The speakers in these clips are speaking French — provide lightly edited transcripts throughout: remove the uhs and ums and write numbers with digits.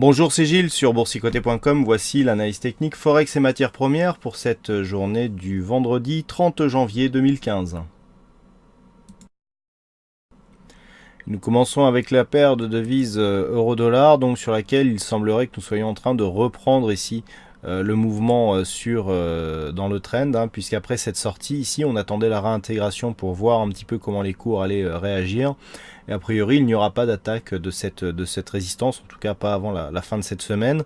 Bonjour, c'est Gilles sur boursicoté.com. Voici l'analyse technique Forex et matières premières pour cette journée du vendredi 30 janvier 2015. Nous commençons avec la paire de devises euro-dollar, donc sur laquelle il semblerait que nous soyons en train de reprendre ici le mouvement dans le trend, puisqu'après cette sortie ici, on attendait la réintégration pour voir un petit peu comment les cours allaient réagir. Et a priori, il n'y aura pas d'attaque de cette résistance, en tout cas pas avant la fin de cette semaine.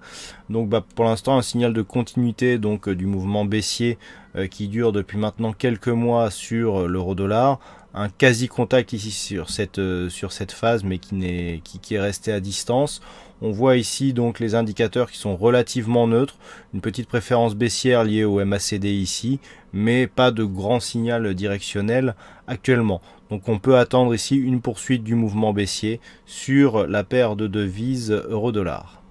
Donc pour l'instant, un signal de continuité donc du mouvement baissier qui dure depuis maintenant quelques mois sur l'euro-dollar. Un quasi-contact ici sur cette phase, mais qui est resté à distance. On voit ici donc les indicateurs qui sont relativement neutres, une petite préférence baissière liée au MACD ici, mais pas de grand signal directionnel actuellement. Donc on peut attendre ici une poursuite du mouvement baissier sur la paire de devises euro-dollar.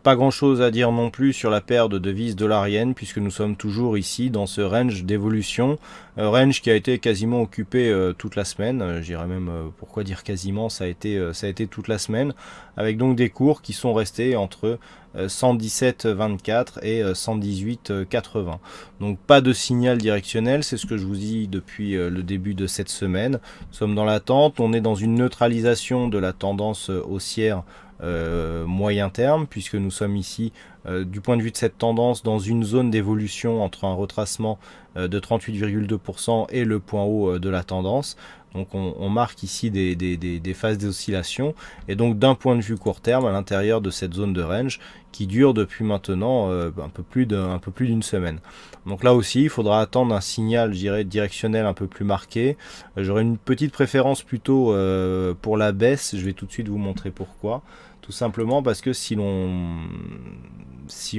Pas grand chose à dire non plus sur la paire de devises dollar-yen puisque nous sommes toujours ici dans ce range d'évolution, range qui a été quasiment occupé toute la semaine, je dirais même pourquoi dire quasiment, ça a été toute la semaine, avec donc des cours qui sont restés entre 117,24 et 118,80. Donc pas de signal directionnel, c'est ce que je vous dis depuis le début de cette semaine. Nous sommes dans l'attente, on est dans une neutralisation de la tendance haussière moyen terme, puisque nous sommes ici du point de vue de cette tendance dans une zone d'évolution entre un retracement de 38,2% et le point haut de la tendance. Donc on marque ici des phases d'oscillation, et donc d'un point de vue court terme à l'intérieur de cette zone de range qui dure depuis maintenant un peu plus d'une semaine. Donc là aussi il faudra attendre un signal, je dirais, directionnel un peu plus marqué. J'aurais une petite préférence plutôt pour la baisse, je vais tout de suite vous montrer pourquoi. Tout simplement parce que si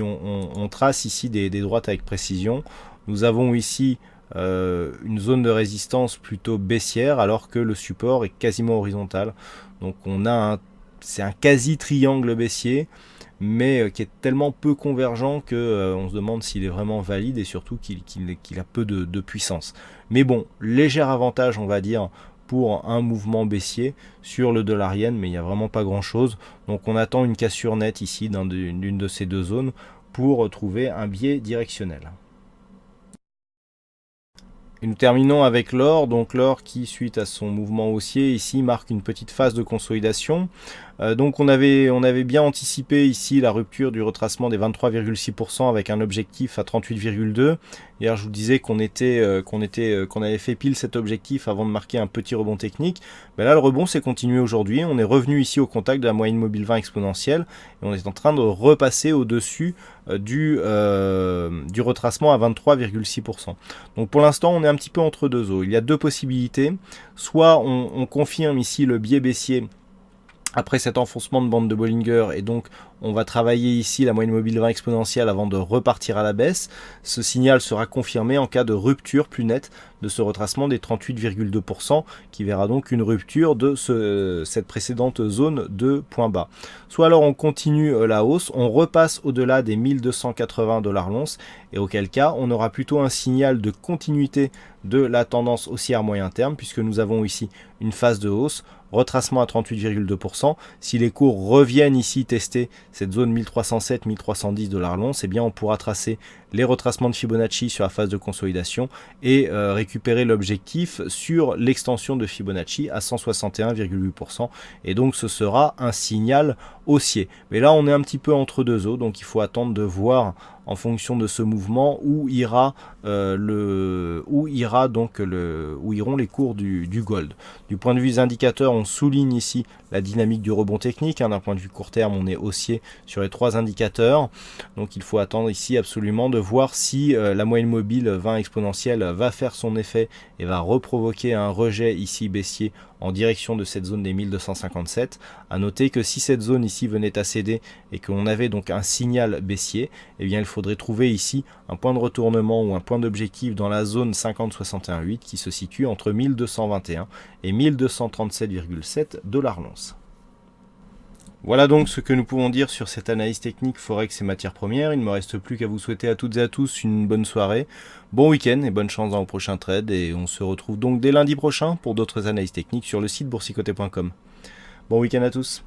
on trace ici des droites avec précision, nous avons ici une zone de résistance plutôt baissière alors que le support est quasiment horizontal. Donc c'est un quasi triangle baissier, mais qui est tellement peu convergent que on se demande s'il est vraiment valide et surtout qu'il a peu de puissance. Mais bon, léger avantage on va dire pour un mouvement baissier sur le dollar-yen, mais il n'y a vraiment pas grand chose. Donc on attend une cassure nette ici d'une de ces deux zones pour trouver un biais directionnel. Et nous terminons avec l'or, donc l'or qui, suite à son mouvement haussier, ici marque une petite phase de consolidation. Donc on avait bien anticipé ici la rupture du retracement des 23,6% avec un objectif à 38,2. Hier je vous disais qu'on avait fait pile cet objectif avant de marquer un petit rebond technique. Ben là le rebond s'est continué aujourd'hui, on est revenu ici au contact de la moyenne mobile 20 exponentielle et on est en train de repasser au-dessus du retracement à 23,6%. Donc pour l'instant on est un petit peu entre deux eaux. Il y a deux possibilités, soit on confirme ici le biais baissier après cet enfoncement de bande de Bollinger, et donc on va travailler ici la moyenne mobile 20 exponentielle avant de repartir à la baisse. Ce signal sera confirmé en cas de rupture plus nette de ce retracement des 38,2% qui verra donc une rupture de cette précédente zone de point bas. Soit alors on continue la hausse, on repasse au-delà des 1280 $ l'once et auquel cas on aura plutôt un signal de continuité de la tendance haussière moyen terme puisque nous avons ici une phase de hausse, retracement à 38,2%. Si les cours reviennent ici tester cette zone 1307-1310 $ l'once, eh bien on pourra tracer les retracements de Fibonacci sur la phase de consolidation et récupérer l'objectif sur l'extension de Fibonacci à 161,8%, et donc ce sera un signal haussier. Mais là on est un petit peu entre deux eaux, donc il faut attendre de voir en fonction de ce mouvement où iront les cours du gold. Du point de vue des indicateurs, on souligne ici la dynamique du rebond technique. D'un point de vue court terme, on est haussier sur les trois indicateurs. Donc il faut attendre ici absolument de voir si la moyenne mobile 20 exponentielle va faire son effet et va reprovoquer un rejet ici baissier en direction de cette zone des 1257. À noter que si cette zone ici venait à céder et qu'on avait donc un signal baissier, eh bien il faudrait trouver ici un point de retournement ou un point d'objectif dans la zone 50-61,8 qui se situe entre 1221 et 1237,7 $ l'once. Voilà donc ce que nous pouvons dire sur cette analyse technique Forex et matières premières. Il ne me reste plus qu'à vous souhaiter à toutes et à tous une bonne soirée, bon week-end et bonne chance dans vos prochains trades. Et on se retrouve donc dès lundi prochain pour d'autres analyses techniques sur le site boursicoté.com. Bon week-end à tous.